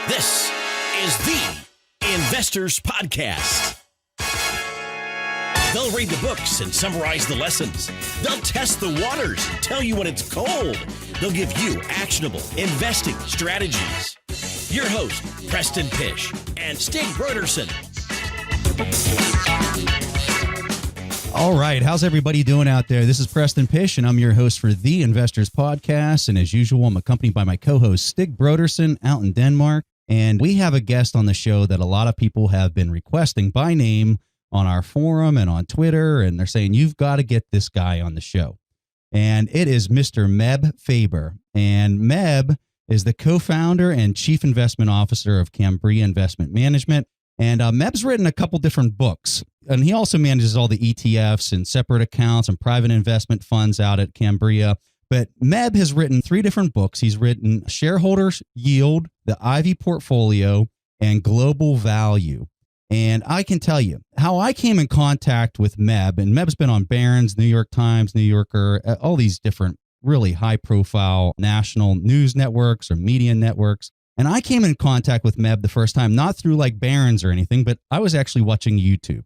This is the Investors Podcast. They'll read the books and summarize the lessons. They'll test the waters and tell you when it's cold. They'll give you actionable investing strategies. Your host, Preston Pish and Stig Broderson. All right. How's everybody doing out there? This is Preston Pish, and I'm your host for the Investors Podcast. And as usual, I'm accompanied by my co-host, Stig Broderson, out in Denmark. And we have a guest on the show that a lot of people have been requesting by name on our forum and on Twitter. And they're saying, you've got to get this guy on the show. And it is Mr. Meb Faber. And Meb is the co-founder and chief investment officer of Cambria Investment Management. And Meb's written a couple different books, and he also manages all the ETFs and separate accounts and private investment funds out at Cambria. But Meb has written 3 different books. He's written Shareholders Yield, The Ivy Portfolio, and Global Value. And I can tell you how I came in contact with Meb, and Meb's been on Barron's, New York Times, New Yorker, all these different really high-profile national news networks or media networks. And I came in contact with Meb the first time, not through like Barron's or anything, but I was actually watching YouTube.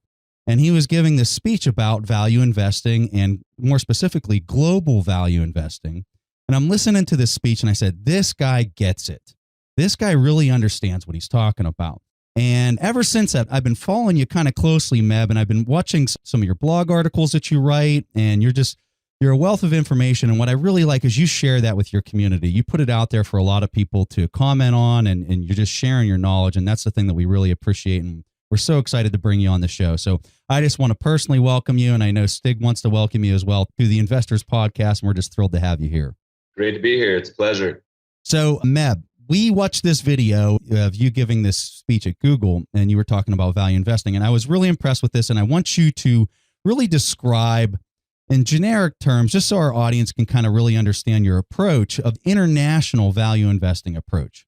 And he was giving this speech about value investing and more specifically, global value investing. And I'm listening to this speech and I said, this guy gets it. This guy really understands what he's talking about. And ever since that, I've been following you kind of closely, Meb, and I've been watching some of your blog articles that you write, and you're a wealth of information. And what I really like is you share that with your community. You put it out there for a lot of people to comment on, and you're just sharing your knowledge. And that's the thing that we really appreciate. And we're so excited to bring you on the show. So I just want to personally welcome you. And I know Stig wants to welcome you as well to the Investors Podcast. And we're just thrilled to have you here. Great to be here. It's a pleasure. So Meb, we watched this video of you giving this speech at Google, and you were talking about value investing. And I was really impressed with this. And I want you to really describe in generic terms, just so our audience can kind of really understand your approach of international value investing approach.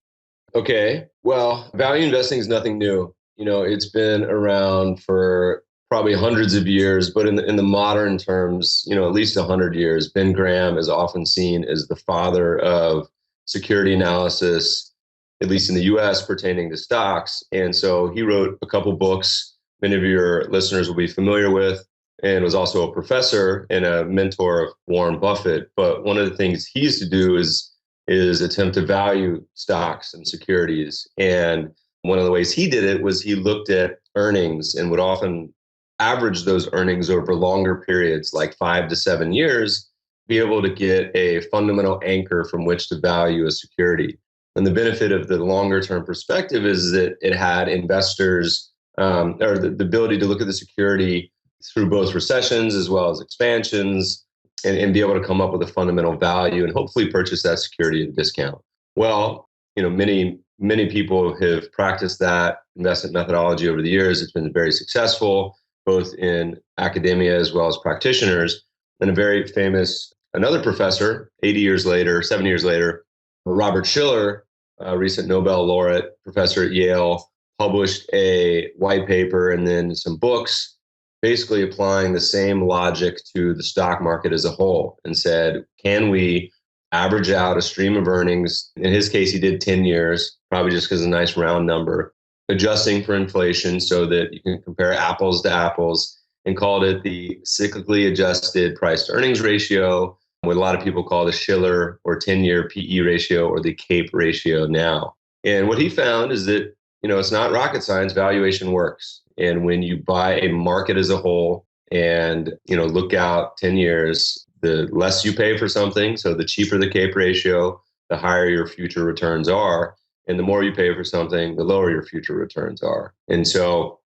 Okay. Well, value investing is nothing new. You know, it's been around for probably hundreds of years, but in the modern terms, you know, at least 100 years. Ben Graham is often seen as the father of security analysis, at least in the US, pertaining to stocks. And so he wrote a couple books many of your listeners will be familiar with, and was also a professor and a mentor of Warren Buffett. But one of the things he used to do is attempt to value stocks and securities. And one of the ways he did it was he looked at earnings and would often average those earnings over longer periods, like 5 to 7 years, be able to get a fundamental anchor from which to value a security. And the benefit of the longer term perspective is that it had investors or the ability to look at the security through both recessions as well as expansions and be able to come up with a fundamental value and hopefully purchase that security at a discount. Well, you know, many people have practiced that investment methodology over the years. It's been very successful, both in academia as well as practitioners. And a very famous, another professor, 70 years later, Robert Shiller, a recent Nobel laureate professor at Yale, published a white paper and then some books, basically applying the same logic to the stock market as a whole, and said, can we average out a stream of earnings? In his case, he did 10 years, probably just because it's a nice round number, adjusting for inflation so that you can compare apples to apples, and called it the cyclically adjusted price to earnings ratio, what a lot of people call the Shiller or 10-year PE ratio or the CAPE ratio now. And what he found is that, you know, it's not rocket science, valuation works. And when you buy a market as a whole and, you know, look out 10 years, the less you pay for something, so the cheaper the CAPE ratio, the higher your future returns are. And the more you pay for something, the lower your future returns are. And so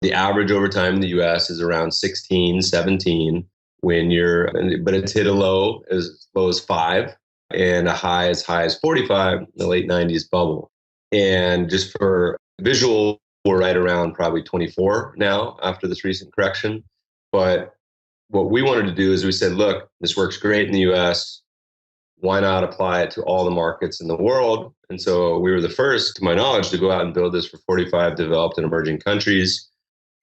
the average over time in the US is around 16, 17 but it's hit a low as 5 and a high as 45 in the late 90s bubble. And just for visual, we're right around probably 24 now after this recent correction. But what we wanted to do is we said, look, this works great in the US. Why not apply it to all the markets in the world? And so we were the first, to my knowledge, to go out and build this for 45 developed and emerging countries.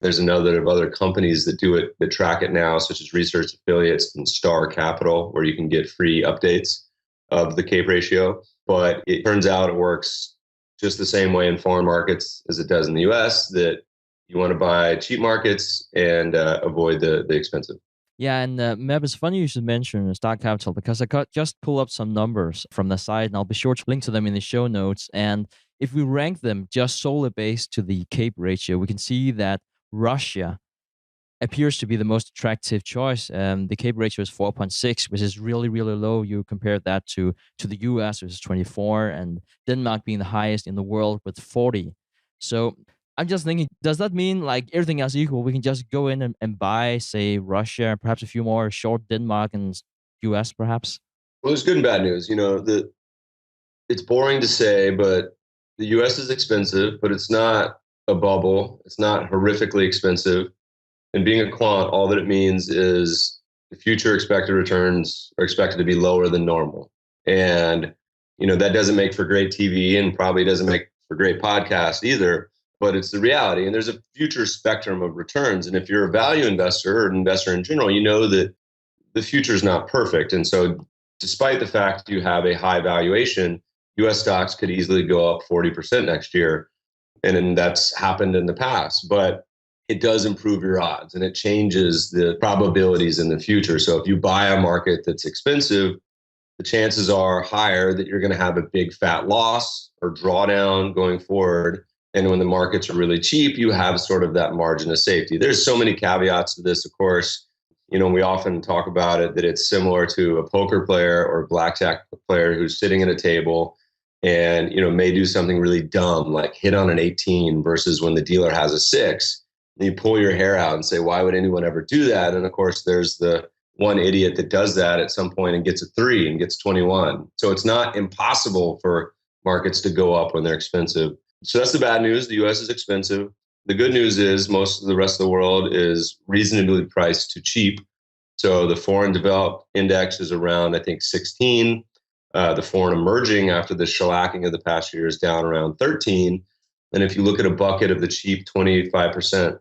There's another of other companies that do it, that track it now, such as Research Affiliates and Star Capital, where you can get free updates of the CAPE ratio. But it turns out it works just the same way in foreign markets as it does in the US, that you want to buy cheap markets and avoid the expensive. Yeah, and Meb, it's funny you should mention stock capital because just pull up some numbers from the site, and I'll be sure to link to them in the show notes. And if we rank them just solely based to the CAPE ratio, we can see that Russia appears to be the most attractive choice. The CAPE ratio is 4.6, which is really, really low. You compare that to the US, which is 24, and Denmark being the highest in the world with 40. So I'm just thinking, does that mean like everything else equal, we can just go in and buy, say, Russia, perhaps a few more, short Denmark and US perhaps? Well, there's good and bad news. It's boring to say, but the US is expensive, but it's not a bubble. It's not horrifically expensive. And being a quant, all that it means is the future expected returns are expected to be lower than normal. And, that doesn't make for great TV and probably doesn't make for great podcast either, but it's the reality. And there's a future spectrum of returns. And if you're a value investor or an investor in general, you know that the future is not perfect. And so despite the fact you have a high valuation, US stocks could easily go up 40% next year. And that's happened in the past. But it does improve your odds and it changes the probabilities in the future. So if you buy a market that's expensive, the chances are higher that you're going to have a big fat loss or drawdown going forward. And when the markets are really cheap, you have sort of that margin of safety. There's so many caveats to this, of course. We often talk about it that it's similar to a poker player or a blackjack player who's sitting at a table and, may do something really dumb, like hit on an 18 versus when the dealer has a 6. And you pull your hair out and say, why would anyone ever do that? And of course, there's the one idiot that does that at some point and gets a 3 and gets 21. So it's not impossible for markets to go up when they're expensive. So that's the bad news. The US is expensive. The good news is most of the rest of the world is reasonably priced to cheap. So the foreign developed index is around, I think, 16. The foreign emerging after the shellacking of the past year is down around 13. And if you look at a bucket of the cheap 25%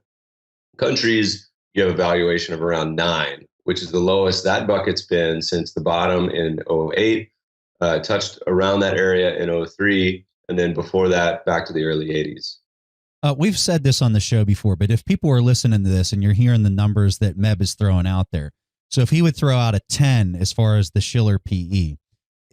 countries, you have a valuation of around 9, which is the lowest that bucket's been since the bottom in 08, touched around that area in 03, and then before that, back to the early 80s. We've said this on the show before, but if people are listening to this and you're hearing the numbers that Meb is throwing out there, so if he would throw out a 10 as far as the Shiller PE,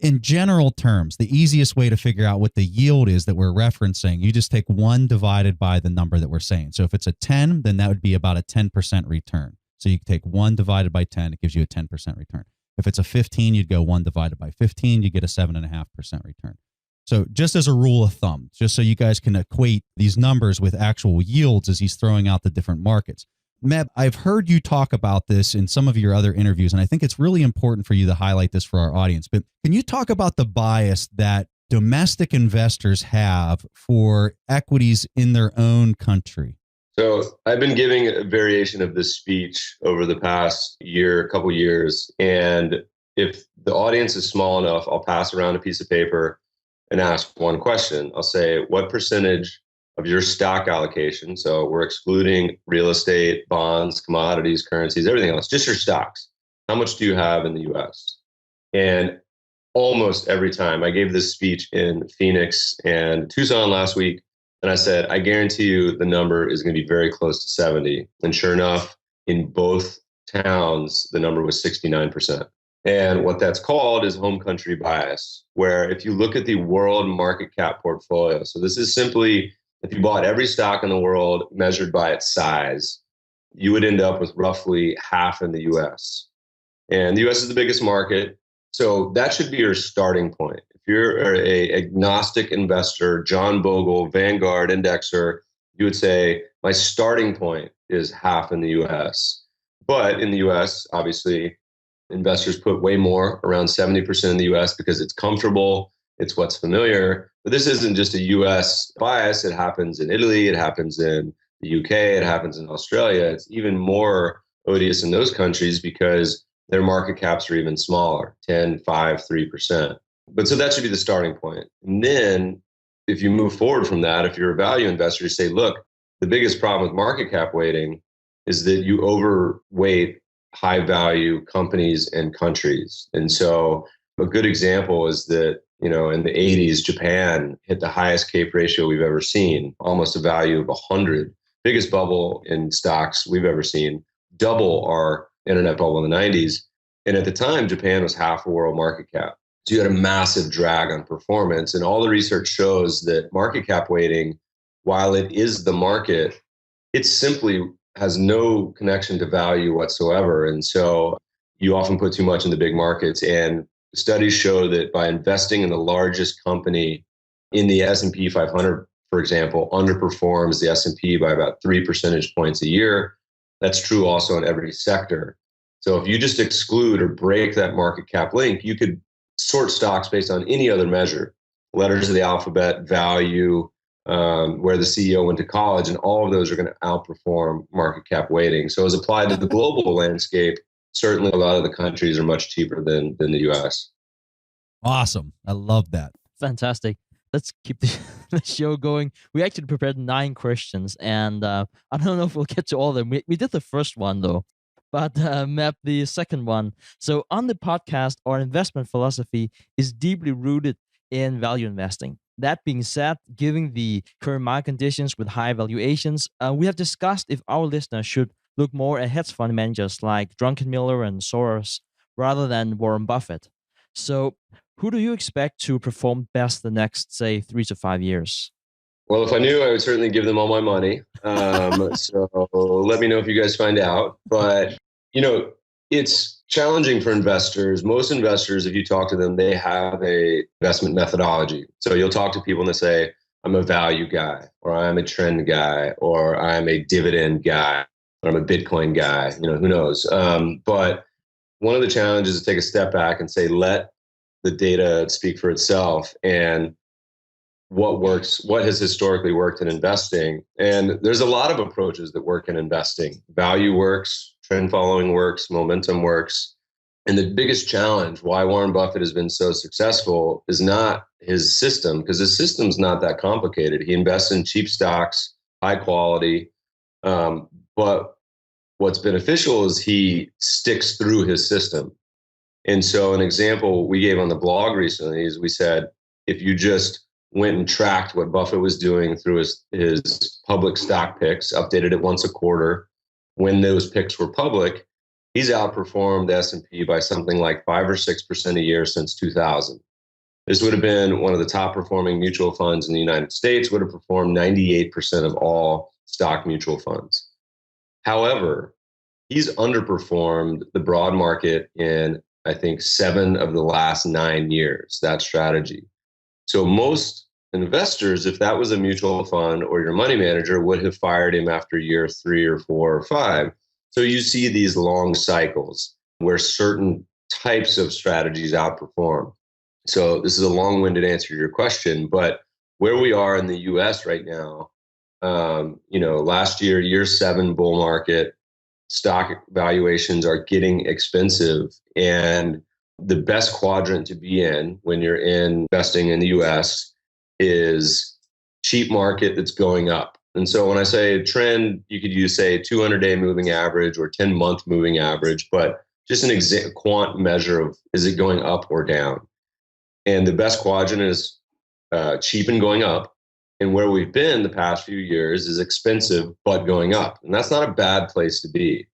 in general terms, the easiest way to figure out what the yield is that we're referencing, you just take 1 divided by the number that we're saying. So if it's a 10, then that would be about a 10% return. So you take 1 divided by 10, it gives you a 10% return. If it's a 15, you'd go 1 divided by 15, you get a 7.5% return. So just as a rule of thumb, just so you guys can equate these numbers with actual yields as he's throwing out the different markets. Meb, I've heard you talk about this in some of your other interviews, and I think it's really important for you to highlight this for our audience. But can you talk about the bias that domestic investors have for equities in their own country? So I've been giving a variation of this speech over the past couple years. And if the audience is small enough, I'll pass around a piece of paper and ask one question. I'll say, what percentage of your stock allocation, so we're excluding real estate, bonds, commodities, currencies, everything else, just your stocks, how much do you have in the US? And almost every time, I gave this speech in Phoenix and Tucson last week, and I said, I guarantee you the number is going to be very close to 70. And sure enough, in both towns, the number was 69%. And what that's called is home country bias, where if you look at the world market cap portfolio, so this is simply if you bought every stock in the world measured by its size, you would end up with roughly half in the US. And the US is the biggest market. So that should be your starting point. If you're an agnostic investor, John Bogle, Vanguard indexer, you would say, my starting point is half in the US. But in the US, obviously, investors put way more, around 70% in the US because it's comfortable, it's what's familiar. But this isn't just a US bias. It happens in Italy, it happens in the UK, it happens in Australia. It's even more odious in those countries because their market caps are even smaller, 10, 5, 3%. But so that should be the starting point. And then if you move forward from that, if you're a value investor, you say, look, the biggest problem with market cap weighting is that you overweight high value companies and countries. And so a good example is that In the 80s, Japan hit the highest CAPE ratio we've ever seen, almost a value of 100. Biggest bubble in stocks we've ever seen, double our internet bubble in the 90s. And at the time, Japan was half a world market cap. So you had a massive drag on performance. And all the research shows that market cap weighting, while it is the market, it simply has no connection to value whatsoever. And so you often put too much in the big markets. And studies show that by investing in the largest company in the S&P 500, for example, underperforms the S&P by about 3 percentage points a year. That's true also in every sector. So if you just exclude or break that market cap link, you could sort stocks based on any other measure, letters of the alphabet, value, where the CEO went to college, and all of those are going to outperform market cap weighting. So as applied to the global landscape, certainly a lot of the countries are much cheaper than the US. Awesome. I love that. Fantastic. Let's keep the show going. We actually prepared 9 questions, and I don't know if we'll get to all of them. We did the first one, though. But Meb, the second one. So on the podcast, our investment philosophy is deeply rooted in value investing. That being said, given the current market conditions with high valuations, we have discussed if our listeners should look more at hedge fund managers like Druckenmiller and Soros rather than Warren Buffett. So who do you expect to perform best the next, say, 3 to 5 years? Well, if I knew, I would certainly give them all my money. So let me know if you guys find out. But, it's challenging for investors. Most investors, if you talk to them, they have a investment methodology. So you'll talk to people and they say, I'm a value guy, or I'm a trend guy, or I'm a dividend guy, or I'm a Bitcoin guy, who knows? But one of the challenges is to take a step back and say, let the data speak for itself. And what works, what has historically worked in investing. And there's a lot of approaches that work in investing. Value works, trend following works, momentum works. And the biggest challenge why Warren Buffett has been so successful is not his system, because his system's not that complicated. He invests in cheap stocks, high quality. But what's beneficial is he sticks through his system. And so an example we gave on the blog recently is we said, if you just went and tracked what Buffett was doing through his public stock picks, updated it once a quarter, when those picks were public, he's outperformed the S&P by something like 5 or 6% a year since 2000. This would have been one of the top performing mutual funds in the United States, would have performed 98% of all stock mutual funds. However, he's underperformed the broad market in, I think, 7 of the last 9 years, that strategy. So most investors, if that was a mutual fund or your money manager, would have fired him after year 3 or 4 or 5. So you see these long cycles where certain types of strategies outperform. So this is a long-winded answer to your question, but where we are in the US right now, last year, year 7 bull market, stock valuations are getting expensive. And the best quadrant to be in when you're investing in the US is cheap market that's going up. And so when I say trend, you could use, say, 200-day moving average or 10-month moving average, but just an quant measure of, is it going up or down? And the best quadrant is cheap and going up. And where we've been the past few years is expensive, but going up. And that's not a bad place to be.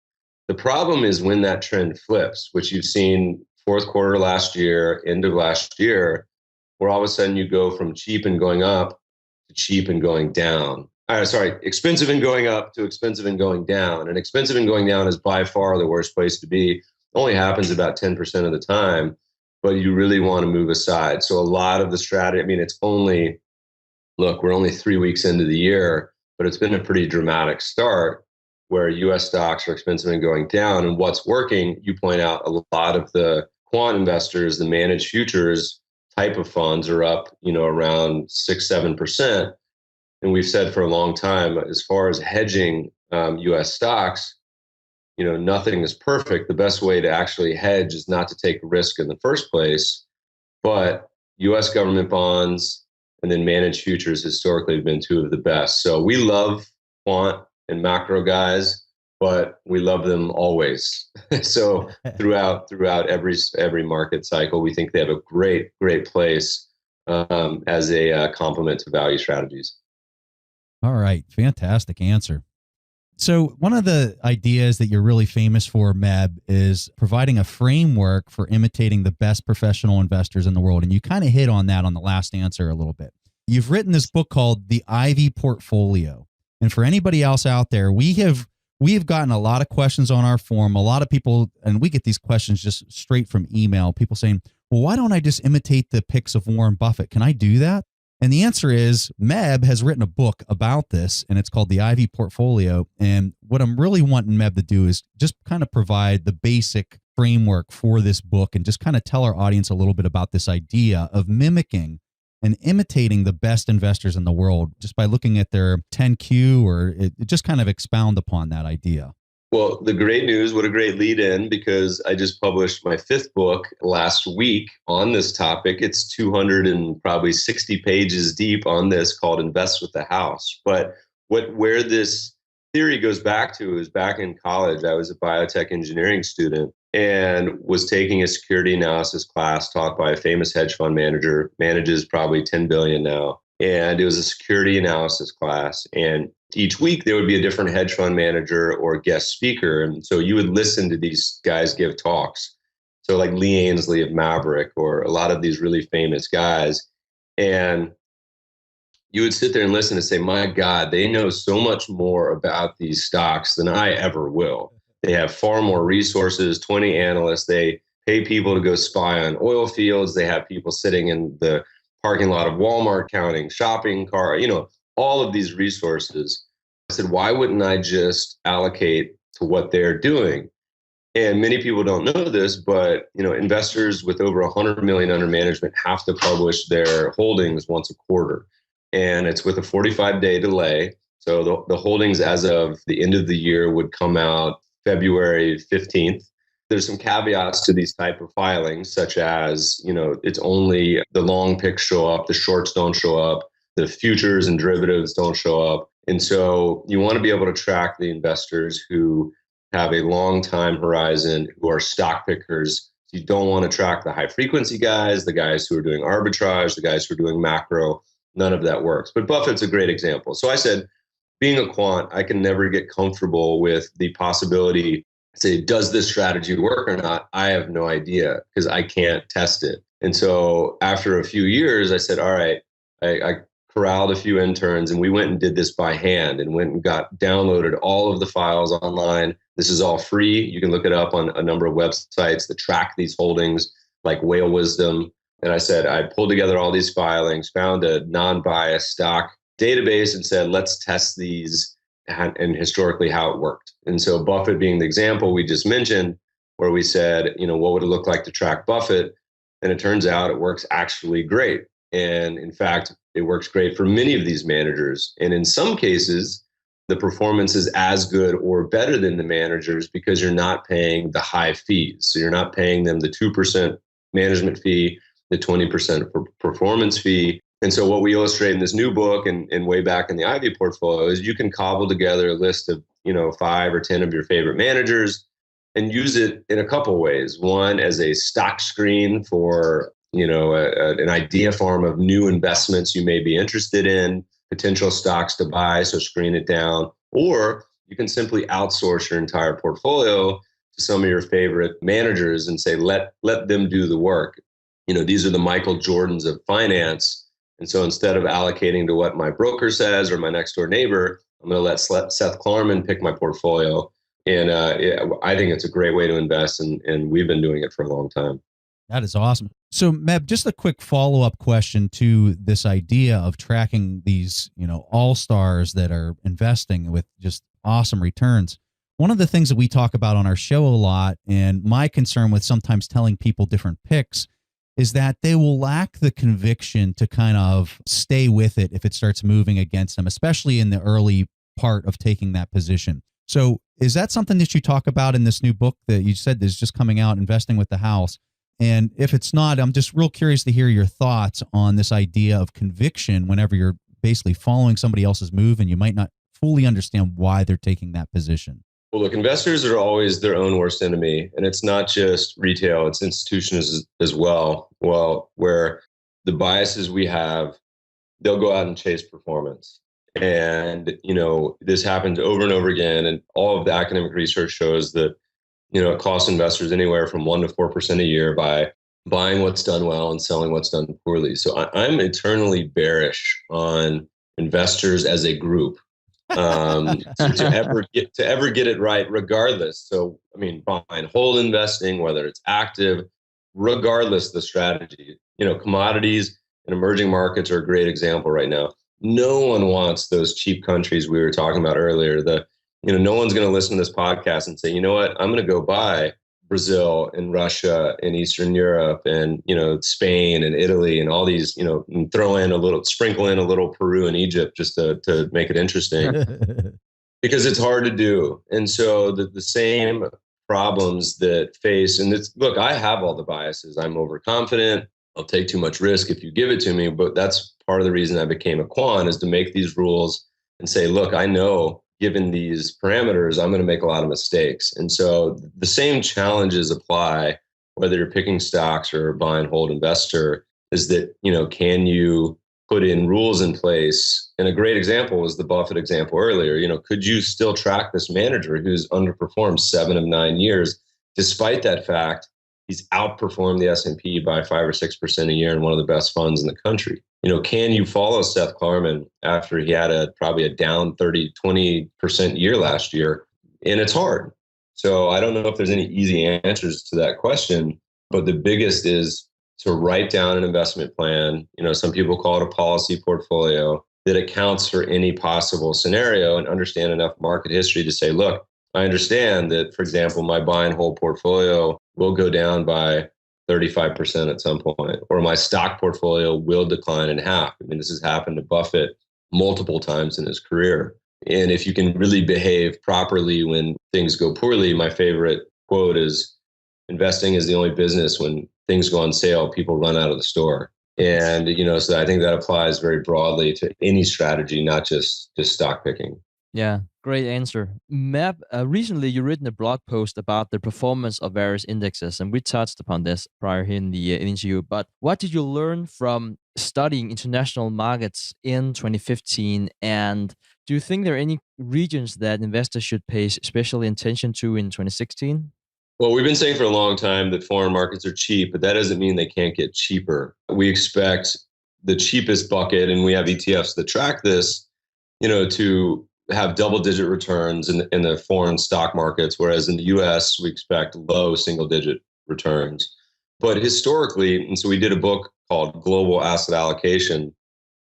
The problem is when that trend flips, which you've seen fourth quarter last year, end of last year, where all of a sudden you go from cheap and going up to cheap and going down. Expensive and going up to expensive and going down. And expensive and going down is by far the worst place to be. It only happens about 10% of the time, but you really want to move aside. So a lot of the strategy, we're only 3 weeks into the year, but it's been a pretty dramatic start where US stocks are expensive and going down. And what's working, you point out, a lot of the quant investors, the managed futures type of funds are up, around 6-7%. And we've said for a long time, as far as hedging US stocks, nothing is perfect. The best way to actually hedge is not to take risk in the first place, but US government bonds and then managed futures historically have been 2 of the best. So we love quant and macro guys, but we love them always. So throughout every market cycle, we think they have a great place as a complement to value strategies. All right. Fantastic answer. So one of the ideas that you're really famous for, Meb, is providing a framework for imitating the best professional investors in the world. And you kind of hit on that on the last answer a little bit. You've written this book called The Ivy Portfolio. And for anybody else out there, we have gotten a lot of questions on our forum. A lot of people, and we get these questions just straight from email, people saying, well, why don't I just imitate the picks of Warren Buffett? Can I do that? And the answer is Meb has written a book about this, and it's called The Ivy Portfolio. And what I'm really wanting Meb to do is just kind of provide the basic framework for this book and just kind of tell our audience a little bit about this idea of mimicking and imitating the best investors in the world just by looking at their 10Q, or it just kind of expound upon that idea. Well, the great news, what a great lead in, because I just published my 5th book last week on this topic. It's 260 pages deep on this, called Invest with the House. But where this theory goes back to is back in college. I was a biotech engineering student and was taking a security analysis class taught by a famous hedge fund manager, manages probably 10 billion now. And it was a security analysis class. And each week there would be a different hedge fund manager or guest speaker. And so you would listen to these guys give talks. So like Lee Ainsley of Maverick, or a lot of these really famous guys. And you would sit there and listen and say, my God, they know so much more about these stocks than I ever will. They have far more resources, 20 analysts. They pay people to go spy on oil fields. They have people sitting in the parking lot of Walmart counting shopping cart, all of these resources. I said, why wouldn't I just allocate to what they're doing? And many people don't know this, but investors with over 100 million under management have to publish their holdings once a quarter. And it's with a 45-day delay. So the holdings as of the end of the year would come out February 15th. There's some caveats to these type of filings, such as, it's only the long picks show up, the shorts don't show up, the futures and derivatives don't show up. And so you want to be able to track the investors who have a long time horizon, who are stock pickers. You don't want to track the high frequency guys, the guys who are doing arbitrage, the guys who are doing macro. None of that works. But Buffett's a great example. So I said, being a quant, I can never get comfortable with the possibility, say, does this strategy work or not? I have no idea because I can't test it. And so after a few years, I said, all right, I corralled a few interns and we went and did this by hand and went and downloaded all of the files online. This is all free. You can look it up on a number of websites that track these holdings, like Whale Wisdom. And I said, I pulled together all these filings, found a non-biased stock database and said, let's test these and historically how it worked. And so Buffett being the example we just mentioned, where we said, what would it look like to track Buffett? And it turns out it works actually great. And in fact, it works great for many of these managers. And in some cases, the performance is as good or better than the managers because you're not paying the high fees. So you're not paying them the 2% management fee, the 20% performance fee. And so what we illustrate in this new book and way back in the Ivy portfolio is you can cobble together a list of 5 or 10 of your favorite managers and use it in a couple ways. One, as a stock screen for an idea farm of new investments you may be interested in, potential stocks to buy, so screen it down. Or you can simply outsource your entire portfolio to some of your favorite managers and say, let them do the work. These are the Michael Jordans of finance. And so instead of allocating to what my broker says or my next door neighbor, I'm going to let Seth Klarman pick my portfolio. And I think it's a great way to invest. And we've been doing it for a long time. That is awesome. So Meb, just a quick follow-up question to this idea of tracking these, all-stars that are investing with just awesome returns. One of the things that we talk about on our show a lot, and my concern with sometimes telling people different picks, is that they will lack the conviction to kind of stay with it if it starts moving against them, especially in the early part of taking that position. So is that something that you talk about in this new book that you said is just coming out, Investing with the House? And if it's not, I'm just real curious to hear your thoughts on this idea of conviction whenever you're basically following somebody else's move and you might not fully understand why they're taking that position. Well, look, investors are always their own worst enemy. And it's not just retail, it's institutions as well. Well, where the biases we have, they'll go out and chase performance. And, this happens over and over again. And all of the academic research shows that, it costs investors anywhere from 1% to 4% a year by buying what's done well and selling what's done poorly. So I'm eternally bearish on investors as a group to ever get it right, regardless. So, buy and hold investing, whether it's active, regardless the strategy, commodities and emerging markets are a great example right now. No one wants those cheap countries we were talking about earlier. No one's going to listen to this podcast and say, you know what, I'm going to go buy Brazil and Russia and Eastern Europe and, Spain and Italy and all these, and sprinkle in a little Peru and Egypt just to make it interesting because it's hard to do. And so the same problems that face, and look, I have all the biases. I'm overconfident. I'll take too much risk if you give it to me. But that's part of the reason I became a quant, is to make these rules and say, look, I know given these parameters, I'm going to make a lot of mistakes. And so the same challenges apply, whether you're picking stocks or a buy and hold investor, is that, can you put in rules in place? And a great example was the Buffett example earlier. Could you still track this manager who's underperformed 7 of 9 years? Despite that fact, he's outperformed the S&P by 5 or 6% a year and one of the best funds in the country. Can you follow Seth Klarman after he had probably a down 20% year last year? And it's hard. So I don't know if there's any easy answers to that question, but the biggest is to write down an investment plan. Some people call it a policy portfolio that accounts for any possible scenario and understand enough market history to say, look, I understand that, for example, my buy and hold portfolio will go down by 35% at some point, or my stock portfolio will decline in half. This has happened to Buffett multiple times in his career. And if you can really behave properly when things go poorly, my favorite quote is, investing is the only business when things go on sale, people run out of the store. And, so I think that applies very broadly to any strategy, not just stock picking. Yeah, great answer. Meb, recently you written a blog post about the performance of various indexes, and we touched upon this prior here in the interview. But what did you learn from studying international markets in 2015? And do you think there are any regions that investors should pay special attention to in 2016? Well, we've been saying for a long time that foreign markets are cheap, but that doesn't mean they can't get cheaper. We expect the cheapest bucket, and we have ETFs that track this, to have double-digit returns in the foreign stock markets, whereas in the U.S., we expect low single-digit returns. But historically, and so we did a book called Global Asset Allocation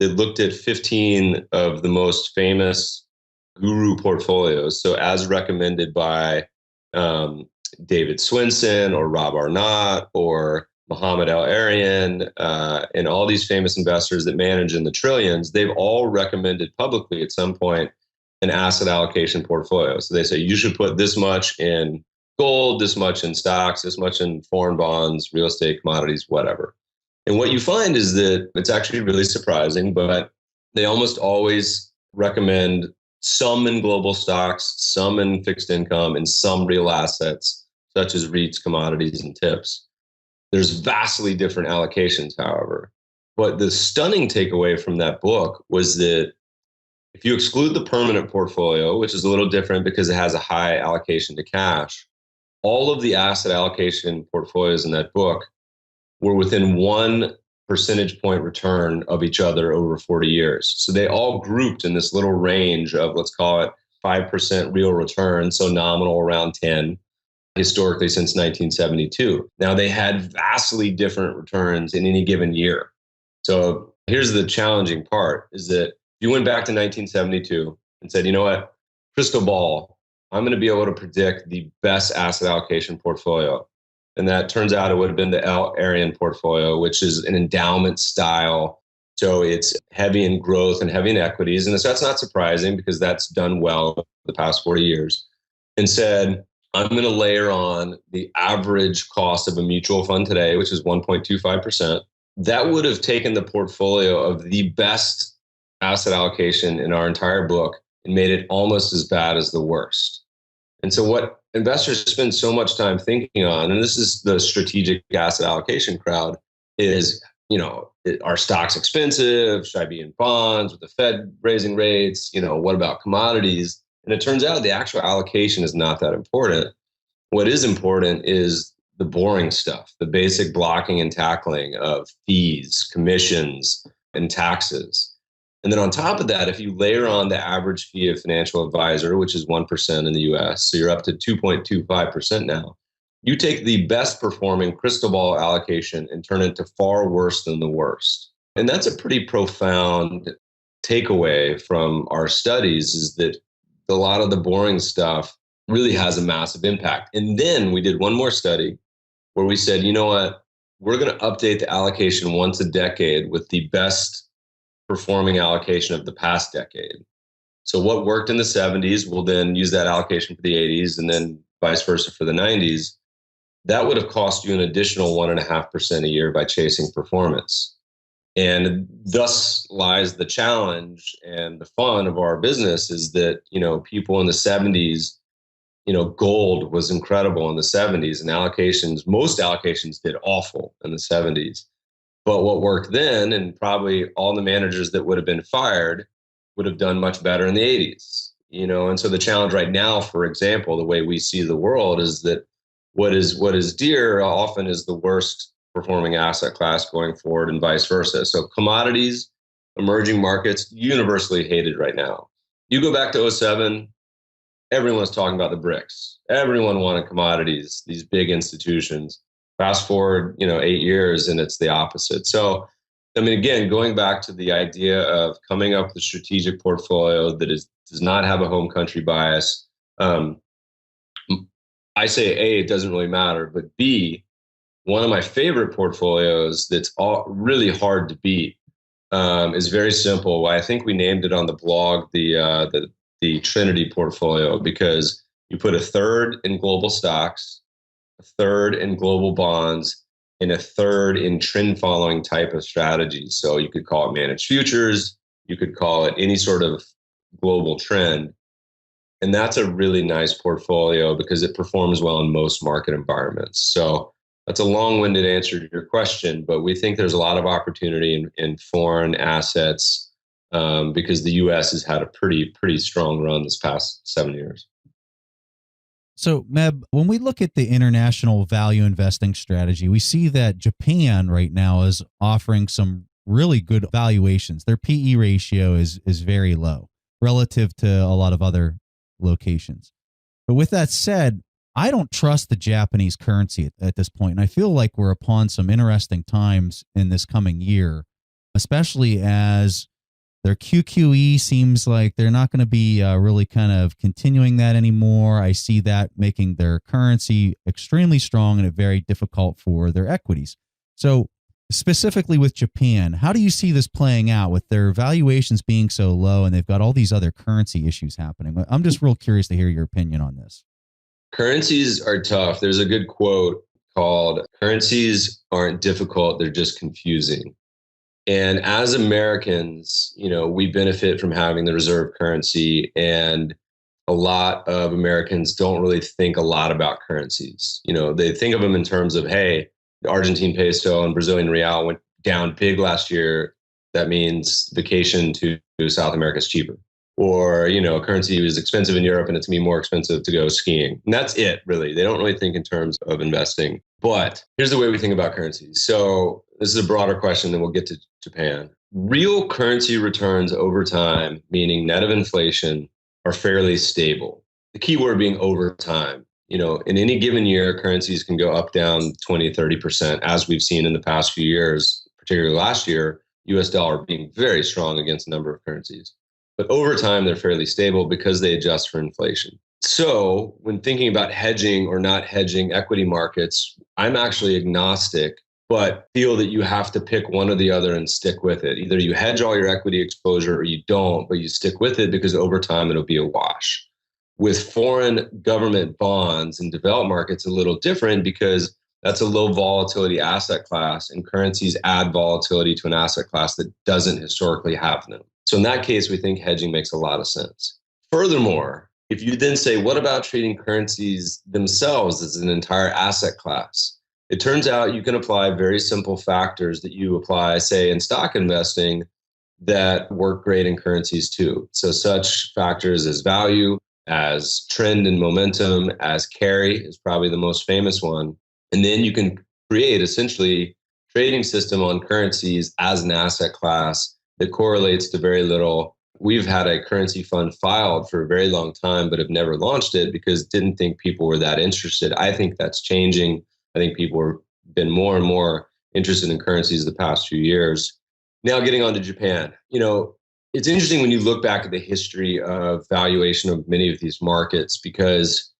that looked at 15 of the most famous guru portfolios. So as recommended by David Swinson or Rob Arnott or Mohammed El-Arian, and all these famous investors that manage in the trillions, they've all recommended publicly at some point an asset allocation portfolio. So they say you should put this much in gold, this much in stocks, this much in foreign bonds, real estate, commodities, whatever. And what you find is that it's actually really surprising, but they almost always recommend some in global stocks, some in fixed income, and some real assets, such as REITs, commodities, and tips. There's vastly different allocations, however. But the stunning takeaway from that book was that if you exclude the permanent portfolio, which is a little different because it has a high allocation to cash, all of the asset allocation portfolios in that book were within 1 percentage point return of each other over 40 years. So they all grouped in this little range of, let's call it 5% real return, so nominal around 10, historically since 1972. Now they had vastly different returns in any given year. So here's the challenging part, is that you went back to 1972 and said, you know what, crystal ball, I'm going to be able to predict the best asset allocation portfolio. And that turns out it would have been the El-Arian portfolio, which is an endowment style. So it's heavy in growth and heavy in equities. And so that's not surprising because that's done well the past 40 years. And said, I'm going to layer on the average cost of a mutual fund today, which is 1.25%. That would have taken the portfolio of the best asset allocation in our entire book and made it almost as bad as the worst. And so what investors spend so much time thinking on, and this is the strategic asset allocation crowd, is, Are stocks expensive? Should I be in bonds with the Fed raising rates? What about commodities? And it turns out the actual allocation is not that important. What is important is the boring stuff, the basic blocking and tackling of fees, commissions, and taxes. And then on top of that, if you layer on the average fee of financial advisor, which is 1% in the US, so you're up to 2.25% now, you take the best performing crystal ball allocation and turn it to far worse than the worst. And that's a pretty profound takeaway from our studies, is that a lot of the boring stuff really has a massive impact. And then we did one more study where we said, you know what, we're going to update the allocation once a decade with the best performing allocation of the past decade. So what worked in the 70s, we'll then use that allocation for the 80s, and then vice versa for the 90s. That would have cost you an additional 1.5% a year by chasing performance. And thus lies the challenge and the fun of our business, is that, people in the 70s, gold was incredible in the 70s, and most allocations did awful in the 70s. But what worked then, and probably all the managers that would have been fired would have done much better in the 80s. And so the challenge right now, for example, the way we see the world is that what is dear often is the worst performing asset class going forward, and vice versa. So commodities, emerging markets, universally hated right now. You go back to 2007, everyone's talking about the BRICS. Everyone wanted commodities, these big institutions. Fast forward, 8 years, and it's the opposite. So, again, going back to the idea of coming up with a strategic portfolio that does not have a home country bias. I say A, it doesn't really matter, but B, one of my favorite portfolios that's really hard to beat is very simple. I think we named it on the blog the Trinity portfolio, because you put a third in global stocks, a third in global bonds, and a third in trend following type of strategies. So you could call it managed futures, you could call it any sort of global trend. And that's a really nice portfolio because it performs well in most market environments. So that's a long-winded answer to your question, but we think there's a lot of opportunity in foreign assets because the U.S. has had a pretty strong run this past 7 years. So, Meb, when we look at the international value investing strategy, we see that Japan right now is offering some really good valuations. Their PE ratio is very low relative to a lot of other locations. But with that said, I don't trust the Japanese currency at this point. And I feel like we're upon some interesting times in this coming year, especially as their QQE seems like they're not going to be really kind of continuing that anymore. I see that making their currency extremely strong and very difficult for their equities. So specifically with Japan, how do you see this playing out with their valuations being so low and they've got all these other currency issues happening? I'm just real curious to hear your opinion on this. Currencies are tough. There's a good quote called, "Currencies aren't difficult, they're just confusing." And as Americans, we benefit from having the reserve currency, and a lot of Americans don't really think a lot about currencies. They think of them in terms of, hey, the Argentine peso and Brazilian real went down big last year. That means vacation to South America is cheaper. Or, currency is expensive in Europe and it's going to be more expensive to go skiing. And that's it, really. They don't really think in terms of investing. But here's the way we think about currencies. So this is a broader question, then we'll get to Japan. Real currency returns over time, meaning net of inflation, are fairly stable. The key word being over time. In any given year, currencies can go up, down 20, 30%, as we've seen in the past few years, particularly last year, US dollar being very strong against a number of currencies. But over time, they're fairly stable because they adjust for inflation. So when thinking about hedging or not hedging equity markets, I'm actually agnostic, but feel that you have to pick one or the other and stick with it. Either you hedge all your equity exposure or you don't, but you stick with it because over time it'll be a wash. With foreign government bonds in developed markets, a little different because that's a low volatility asset class, and currencies add volatility to an asset class that doesn't historically have them. So in that case, we think hedging makes a lot of sense. Furthermore, if you then say, what about treating currencies themselves as an entire asset class? It turns out you can apply very simple factors that you apply, say, in stock investing that work great in currencies too. So such factors as value, as trend and momentum, as carry is probably the most famous one. And then you can create essentially trading system on currencies as an asset class that correlates to very little. We've had a currency fund filed for a very long time, but have never launched it because didn't think people were that interested. I think that's changing. I think people have been more and more interested in currencies the past few years. Now getting on to Japan, it's interesting when you look back at the history of valuation of many of these markets, because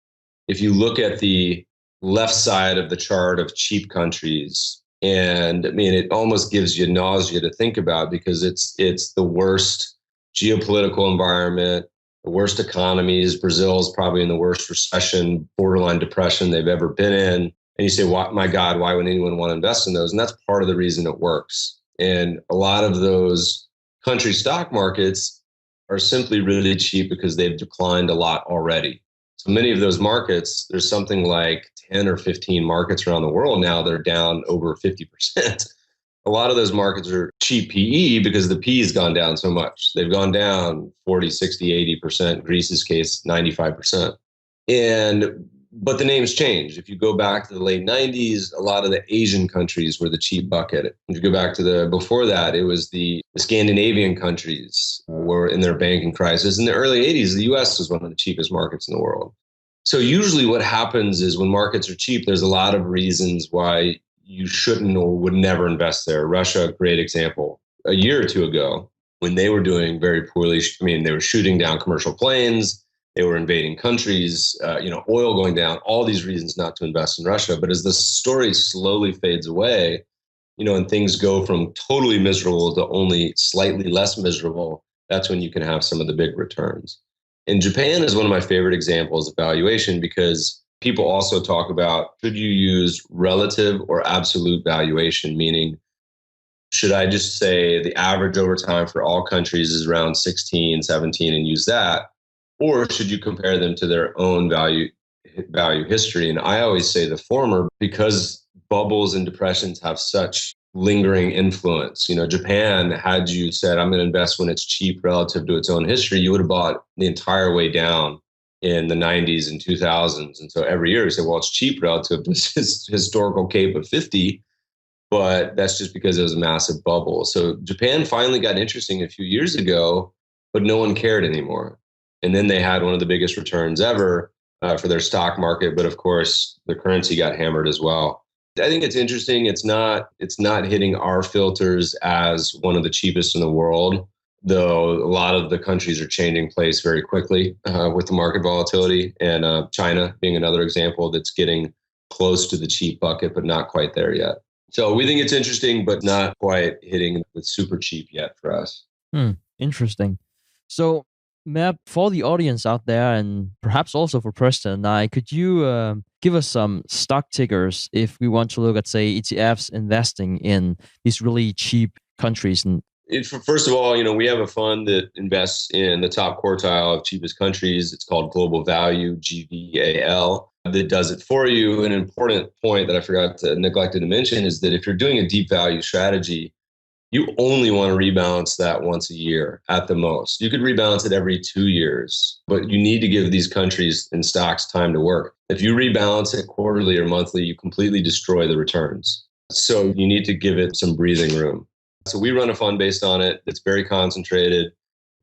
if you look at the left side of the chart of cheap countries, and I mean, it almost gives you nausea to think about because it's the worst geopolitical environment, the worst economies. Brazil is probably in the worst recession, borderline depression they've ever been in. And you say, my God, why would anyone want to invest in those? And that's part of the reason it works. And a lot of those country stock markets are simply really cheap because they've declined a lot already. So many of those markets, there's something like 10 or 15 markets around the world now that are down over 50%. A lot of those markets are cheap PE because the P has gone down so much. They've gone down 40, 60, 80%. Greece's case, 95%. But the names change. If you go back to the late 90s, a lot of the Asian countries were the cheap bucket. If you go back to before that, it was the Scandinavian countries were in their banking crisis. In the early 80s, the US was one of the cheapest markets in the world. So usually what happens is when markets are cheap, there's a lot of reasons why you shouldn't or would never invest there. Russia, great example. A year or two ago, when they were doing very poorly, they were shooting down commercial planes, they were invading countries, oil going down, all these reasons not to invest in Russia. But as the story slowly fades away, and things go from totally miserable to only slightly less miserable, that's when you can have some of the big returns. And Japan is one of my favorite examples of valuation because people also talk about, should you use relative or absolute valuation? Meaning, should I just say the average over time for all countries is around 16, 17 and use that? Or should you compare them to their own value history? And I always say the former because bubbles and depressions have such lingering influence. Japan, had you said, I'm going to invest when it's cheap relative to its own history, you would have bought the entire way down in the 90s and 2000s. And so every year you say, well, it's cheap relative to this historical cape of 50, but that's just because it was a massive bubble. So Japan finally got interesting a few years ago, but no one cared anymore. And then they had one of the biggest returns ever for their stock market. But of course, the currency got hammered as well. I think it's interesting. It's not hitting our filters as one of the cheapest in the world, though a lot of the countries are changing place very quickly with the market volatility. And China being another example that's getting close to the cheap bucket, but not quite there yet. So we think it's interesting, but not quite hitting the super cheap yet for us. Interesting. So Meb, for the audience out there, and perhaps also for Preston and I, could you give us some stock tickers if we want to look at, say, ETFs investing in these really cheap countries? And first of all, we have a fund that invests in the top quartile of cheapest countries. It's called Global Value, GVAL, that does it for you. An important point that I neglected to mention is that if you're doing a deep value strategy, you only want to rebalance that once a year at the most. You could rebalance it every 2 years, but you need to give these countries and stocks time to work. If you rebalance it quarterly or monthly, you completely destroy the returns. So you need to give it some breathing room. So we run a fund based on it. It's very concentrated.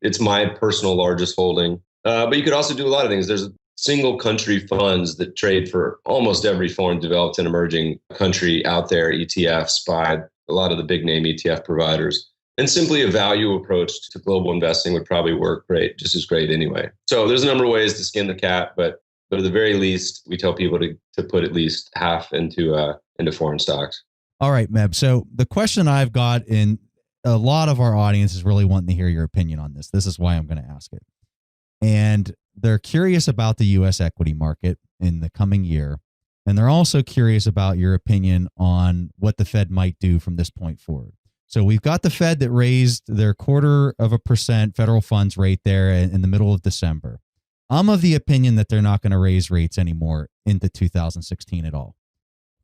It's my personal largest holding. But you could also do a lot of things. There's single country funds that trade for almost every foreign developed and emerging country out there, ETFs by a lot of the big name ETF providers. And simply a value approach to global investing would probably work great, just as great anyway. So there's a number of ways to skin the cat, but at the very least, we tell people to put at least half into foreign stocks. All right, Meb. So the question I've got, in a lot of our audience is really wanting to hear your opinion on this. This is why I'm going to ask it. And they're curious about the U.S. equity market in the coming year. And they're also curious about your opinion on what the Fed might do from this point forward. So we've got the Fed that raised their 0.25% federal funds rate there in the middle of December. I'm of the opinion that they're not going to raise rates anymore into 2016 at all.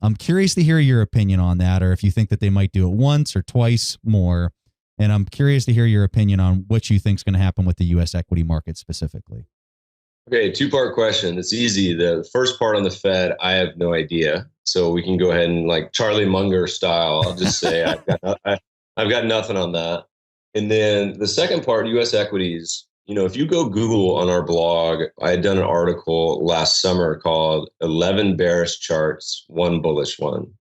I'm curious to hear your opinion on that, or if you think that they might do it once or twice more. And I'm curious to hear your opinion on what you think is going to happen with the U.S. equity market specifically. Okay, two-part question. It's easy. The first part on the Fed, I have no idea. So we can go ahead and, like Charlie Munger style, I'll just say I've got nothing on that. And then the second part, U.S. equities, if you go Google on our blog, I had done an article last summer called 11 Bearish Charts, One Bullish One.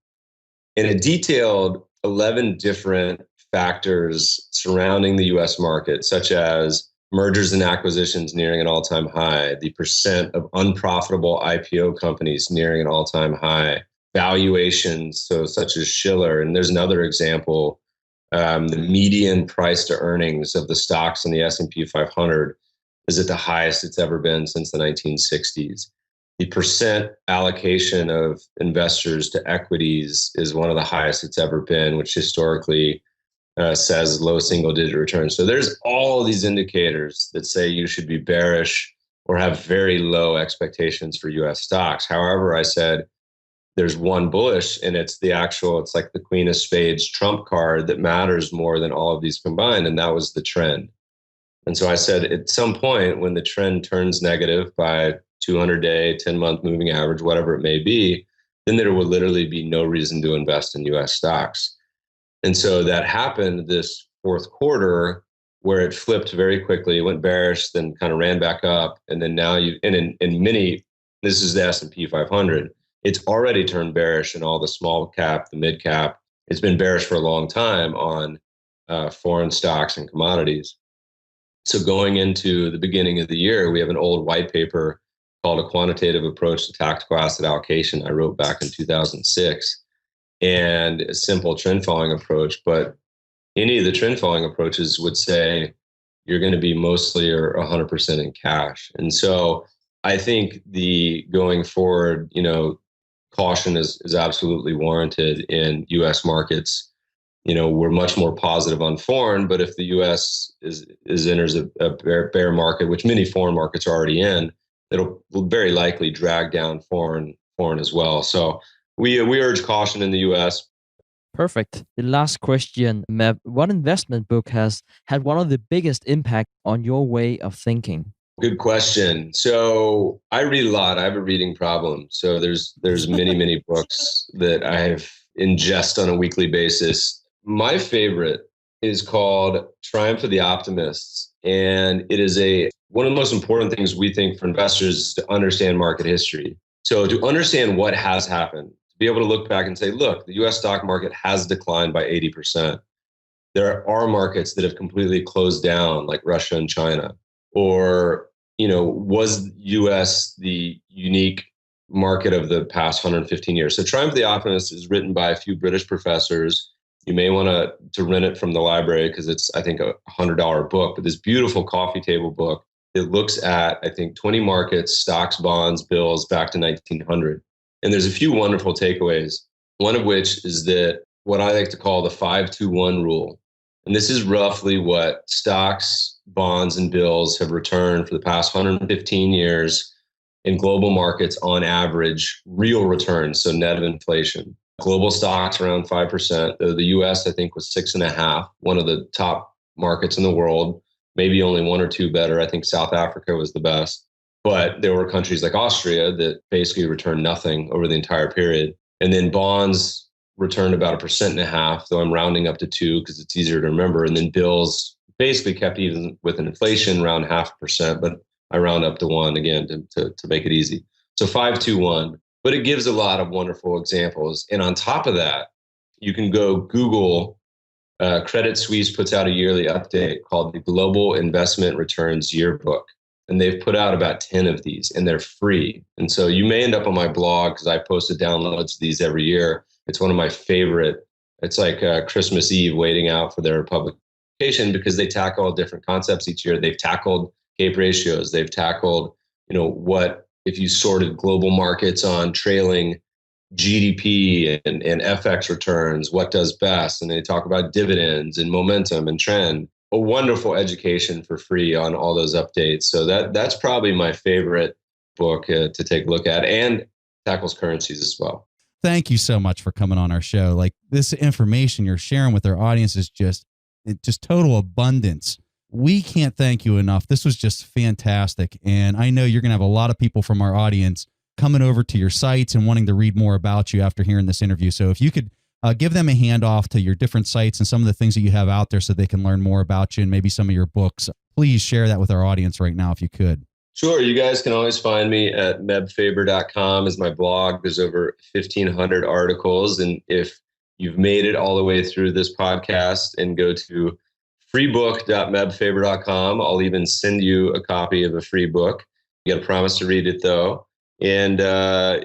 And it detailed 11 different factors surrounding the U.S. market, such as mergers and acquisitions nearing an all-time high, the percent of unprofitable IPO companies nearing an all-time high, valuations, so such as Schiller. And there's another example, the median price to earnings of the stocks in the S&P 500 is at the highest it's ever been since the 1960s. The percent allocation of investors to equities is one of the highest it's ever been, which historically says low single-digit returns. So there's all these indicators that say you should be bearish or have very low expectations for U.S. stocks. However, I said there's one bullish, and it's like the Queen of Spades trump card that matters more than all of these combined, and that was the trend. And so I said at some point when the trend turns negative by 200-day, 10-month moving average, whatever it may be, then there will literally be no reason to invest in U.S. stocks. And so that happened this fourth quarter where it flipped very quickly, went bearish, then kind of ran back up. And then now this is the S&P 500, it's already turned bearish in all the small cap, the mid cap. It's been bearish for a long time on foreign stocks and commodities. So going into the beginning of the year, we have an old white paper called A Quantitative Approach to Tactical Asset Allocation I wrote back in 2006. And a simple trend following approach. But any of the trend following approaches would say you're going to be mostly or 100% in cash. And so I think the going forward, caution is absolutely warranted in U.S. markets. We're much more positive on foreign, but if the U.S. enters a bear market, which many foreign markets are already in, it'll very likely drag down foreign as well. So we urge caution in the U.S. Perfect. The last question, Meb. What investment book has had one of the biggest impact on your way of thinking? Good question. So I read a lot. I have a reading problem. So there's many books that I have ingest on a weekly basis. My favorite is called Triumph of the Optimists. And it is one of the most important things we think for investors is to understand market history. So to understand what has happened, be able to look back and say, look, the U.S. stock market has declined by 80%. There are markets that have completely closed down, like Russia and China. Or, was U.S. the unique market of the past 115 years? So Triumph of the Optimist is written by a few British professors. You may want to rent it from the library because it's, I think, a $100 book. But this beautiful coffee table book, it looks at, I think, 20 markets, stocks, bonds, bills back to 1900. And there's a few wonderful takeaways, one of which is that what I like to call the 5-2-1 rule. And this is roughly what stocks, bonds, and bills have returned for the past 115 years in global markets on average, real returns, so net of inflation. Global stocks around 5%. The US, I think, was 6.5%, one of the top markets in the world, maybe only one or two better. I think South Africa was the best. But there were countries like Austria that basically returned nothing over the entire period. And then bonds returned about 1.5%, though I'm rounding up to 2% because it's easier to remember. And then bills basically kept even with inflation around 0.5%, but I round up to 1% again to make it easy. So 5-2-1. But it gives a lot of wonderful examples. And on top of that, you can go Google. Credit Suisse puts out a yearly update called the Global Investment Returns Yearbook. And they've put out about 10 of these, and they're free. And so you may end up on my blog because I posted downloads of these every year. It's one of my favorite. It's like Christmas Eve waiting out for their publication because they tackle different concepts each year. They've tackled CAPE ratios. They've tackled, what if you sorted global markets on trailing GDP and FX returns, what does best? And they talk about dividends and momentum and trend. A wonderful education for free on all those updates. So that's probably my favorite book to take a look at, and tackles currencies as well. thank you so much for coming on our show. Like, this information you're sharing with our audience is just total abundance. We can't thank you enough. This was just fantastic. And I know you're going to have a lot of people from our audience coming over to your sites and wanting to read more about you after hearing this interview. So if you could give them a handoff to your different sites and some of the things that you have out there so they can learn more about you and maybe some of your books, please share that with our audience right now if you could. Sure. You guys can always find me at mebfaber.com is my blog. There's over 1,500 articles. And if you've made it all the way through this podcast and go to freebook.mebfaber.com, I'll even send you a copy of a free book. You got to promise to read it, though. And, I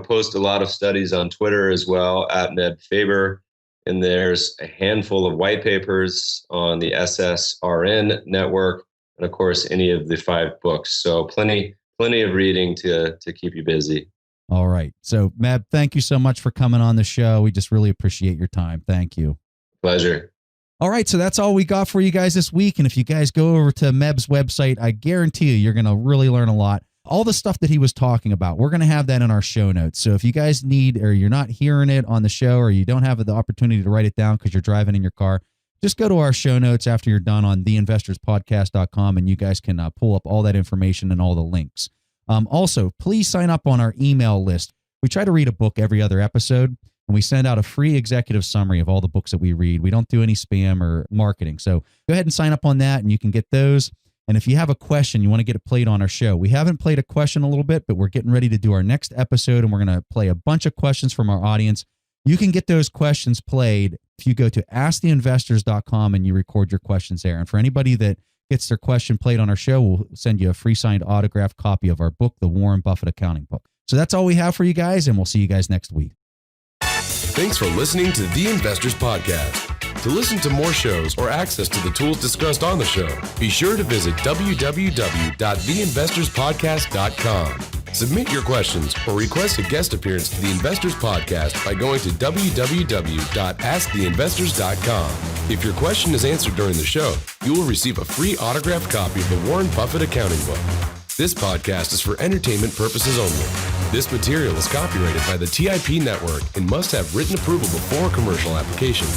post a lot of studies on Twitter as well at Meb Faber. And there's a handful of white papers on the SSRN network. And of course, any of the 5 books. So plenty of reading to keep you busy. All right. So Meb, thank you so much for coming on the show. We just really appreciate your time. Thank you. Pleasure. All right. So that's all we got for you guys this week. And if you guys go over to Meb's website, I guarantee you're going to really learn a lot. All the stuff that he was talking about, we're going to have that in our show notes. So if you guys need, or you're not hearing it on the show, or you don't have the opportunity to write it down because you're driving in your car, just go to our show notes after you're done on theinvestorspodcast.com, and you guys can pull up all that information and all the links. Also, please sign up on our email list. We try to read a book every other episode, and we send out a free executive summary of all the books that we read. We don't do any spam or marketing. So go ahead and sign up on that, and you can get those. And if you have a question, you want to get it played on our show. We haven't played a question a little bit, but we're getting ready to do our next episode, and we're going to play a bunch of questions from our audience. You can get those questions played if you go to asktheinvestors.com and you record your questions there. And for anybody that gets their question played on our show, we'll send you a free signed autographed copy of our book, The Warren Buffett Accounting Book. So that's all we have for you guys, and we'll see you guys next week. Thanks for listening to The Investors Podcast. To listen to more shows or access to the tools discussed on the show, be sure to visit www.theinvestorspodcast.com. Submit your questions or request a guest appearance to The Investors Podcast by going to www.asktheinvestors.com. If your question is answered during the show, you will receive a free autographed copy of the Warren Buffett Accounting Book. This podcast is for entertainment purposes only. This material is copyrighted by the TIP Network and must have written approval before commercial application.